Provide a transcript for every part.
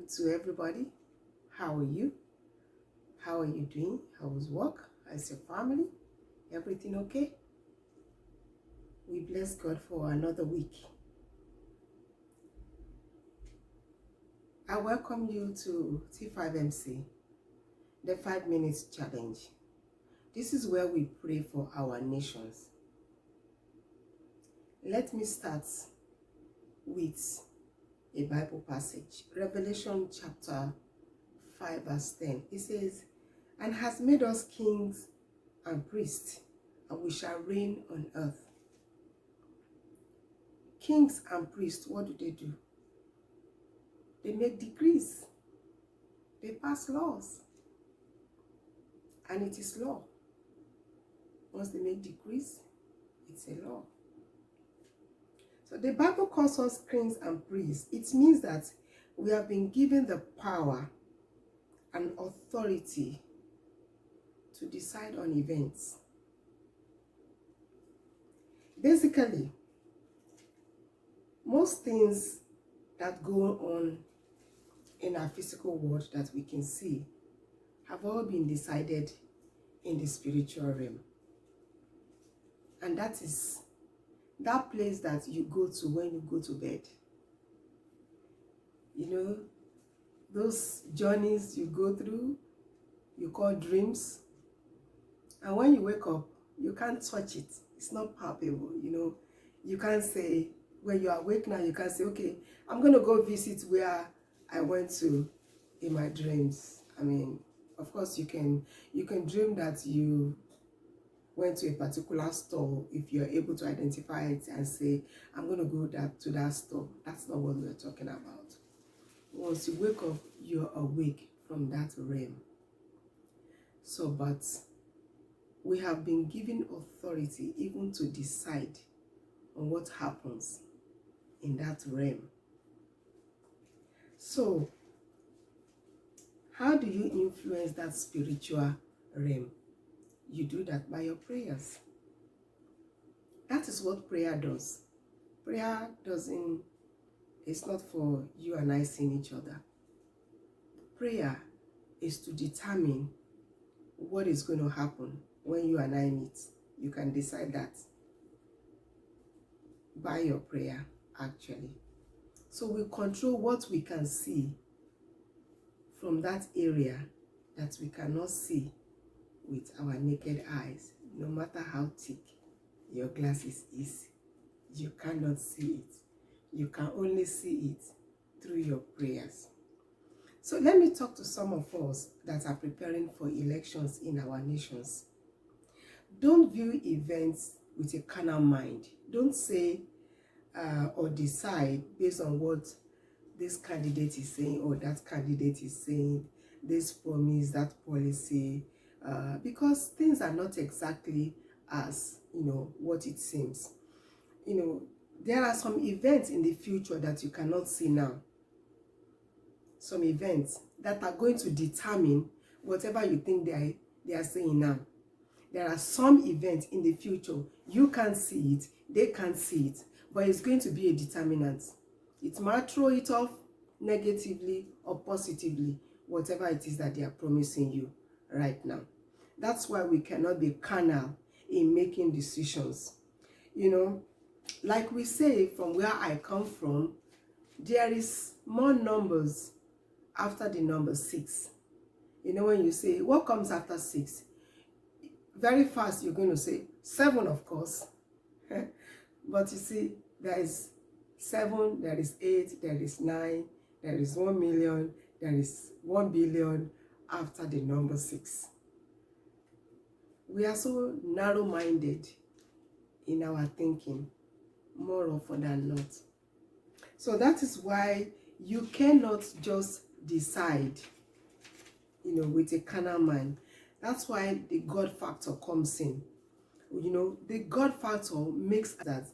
morning to everybody. How are you? How are you doing? How was work? How's your family? Everything okay? We bless God for another week. I welcome you to T5MC, the 5 minutes challenge. This is where we pray for our nations. Let me start with a Bible passage. Revelation chapter 5 verse 10. It says, "And has made us kings and priests, and we shall reign on earth." Kings and priests, what do? They make decrees. They pass laws. And it is law. Once they make decrees, it's a law. So the Bible calls us kings and priests. It means that we have been given the power and authority to decide on events. Basically, most things that go on in our physical world that we can see have all been decided in the spiritual realm. And that is that place that you go to when you go to bed. You know, those journeys you go through, you call dreams. And when you wake up, you can't touch it. It's not palpable, you know. You can't say, when you are awake now, you can't say, okay, I'm going to go visit where I went to in my dreams. I mean, of course, you can dream that you went to a particular store if you're able to identify it and say, I'm going to go to that store. That's not what we're talking about. Once you wake up, you're awake from that realm. So, but we have been given authority even to decide on what happens in that realm. So, how do you influence that spiritual realm? You do that by your prayers. That is what prayer does. Prayer it's not for you and I seeing each other. Prayer is to determine what is going to happen when you and I meet. You can decide that by your prayer, actually. So we control what we can see from that area that we cannot see with our naked eyes. No matter how thick your glasses is, you cannot see it. You can only see it through your prayers. So let me talk to some of us that are preparing for elections in our nations. Don't view events with a carnal mind. Don't say or decide based on what this candidate is saying or that candidate is saying, this promise, that policy, because things are not exactly as, what it seems. There are some events in the future that you cannot see now. Some events that are going to determine whatever you think they are saying now. There are some events in the future, you can't see it, they can't see it, but it's going to be a determinant. It might throw it off negatively or positively, whatever it is that they are promising you right now. That's why we cannot be carnal in making decisions. Like we say, from where I come from, there is more numbers after the number 6. When you say, what comes after 6? Very fast, you're going to say 7, of course. But you see, there is 7, there is 8, there is 9, there is 1 million, there is 1 billion after the number 6. We are so narrow-minded in our thinking, more often than not. So that is why you cannot just decide, with a carnal mind. That's why the God factor comes in. The God factor makes that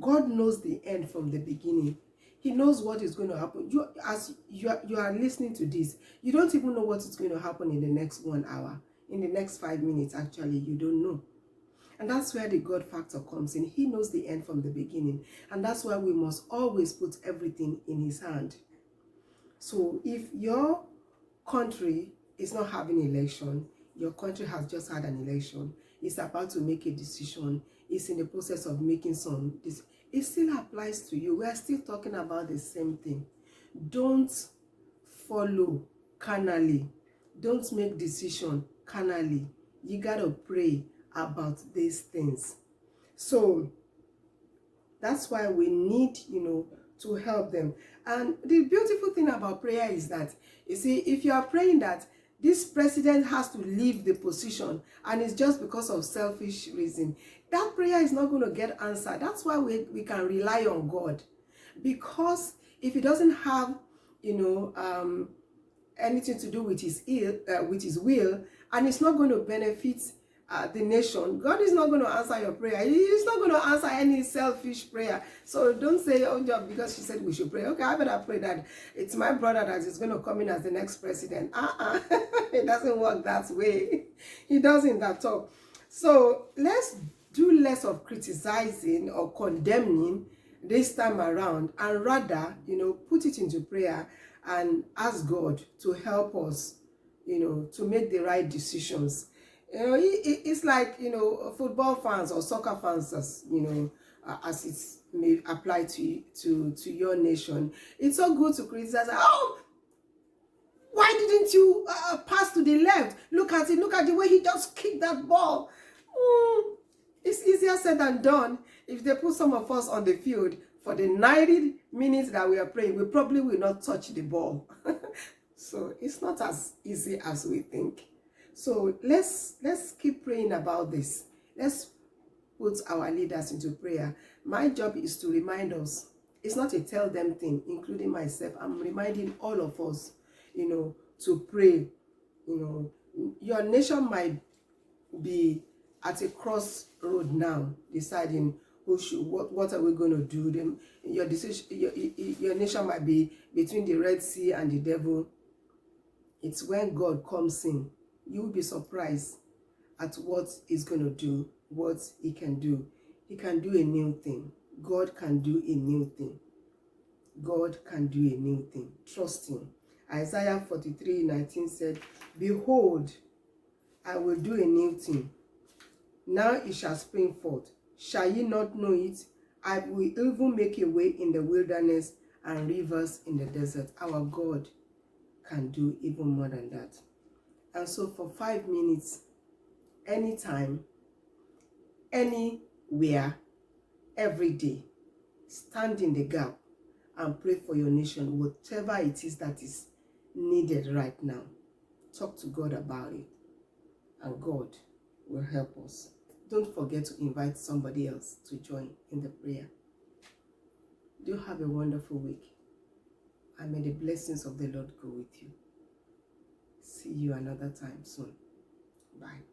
God knows the end from the beginning. He knows what is going to happen. As you are listening to this, you don't even know what is going to happen in the next 1 hour. In the next 5 minutes, actually, you don't know. And that's where the God factor comes in. He knows the end from the beginning. And that's why we must always put everything in his hand. So if your country is not having election, your country has just had an election, it's about to make a decision, it's in the process of making this, it still applies to you. We are still talking about the same thing. Don't follow carnally. Don't make decision carnally. You gotta pray about these things. So that's why we need, to help them. And the beautiful thing about prayer is that, you see, if you are praying that this president has to leave the position and it's just because of selfish reason, that prayer is not going to get answered. That's why we can rely on God. Because if he doesn't have, anything to do with his will, and it's not going to benefit the nation, God is not going to answer your prayer. He's not going to answer any selfish prayer. So don't say, oh, because she said we should pray, okay, I better pray that it's my brother that is going to come in as the next president. It doesn't work that way. It doesn't at all. So let's do less of criticizing or condemning this time around, and rather, put it into prayer and ask God to help us, to make the right decisions. It's like, football fans or soccer fans, as as it's may apply to your nation. It's so good to criticize. Oh, why didn't you pass to the left? Look at it. Look at the way he just kicked that ball. It's easier said than done. If they put some of us on the field for the 90 minutes that we are praying, we probably will not touch the ball. So it's not as easy as we think. So let's keep praying about this. Let's put our leaders into prayer. My job is to remind us. It's not a tell them thing, including myself. I'm reminding all of us, to pray. Your nation might be at a crossroad now, deciding what are we going to do. Them, your decision, your nation might be between the Red Sea and the devil. It's when God comes in, you will be surprised at what he's going to do, what he can do. He can do a new thing. God can do a new thing. God can do a new thing. Trust him. Isaiah 43:19 said, behold, I will do a new thing. Now it shall spring forth. Shall ye not know it? I will even make a way in the wilderness and rivers in the desert. Our God can do even more than that. And so for 5 minutes, anytime, anywhere, every day, stand in the gap and pray for your nation, whatever it is that is needed right now. Talk to God about it, and God will help us. Don't forget to invite somebody else to join in the prayer. Do have a wonderful week, and may the blessings of the Lord go with you. See you another time soon. Bye.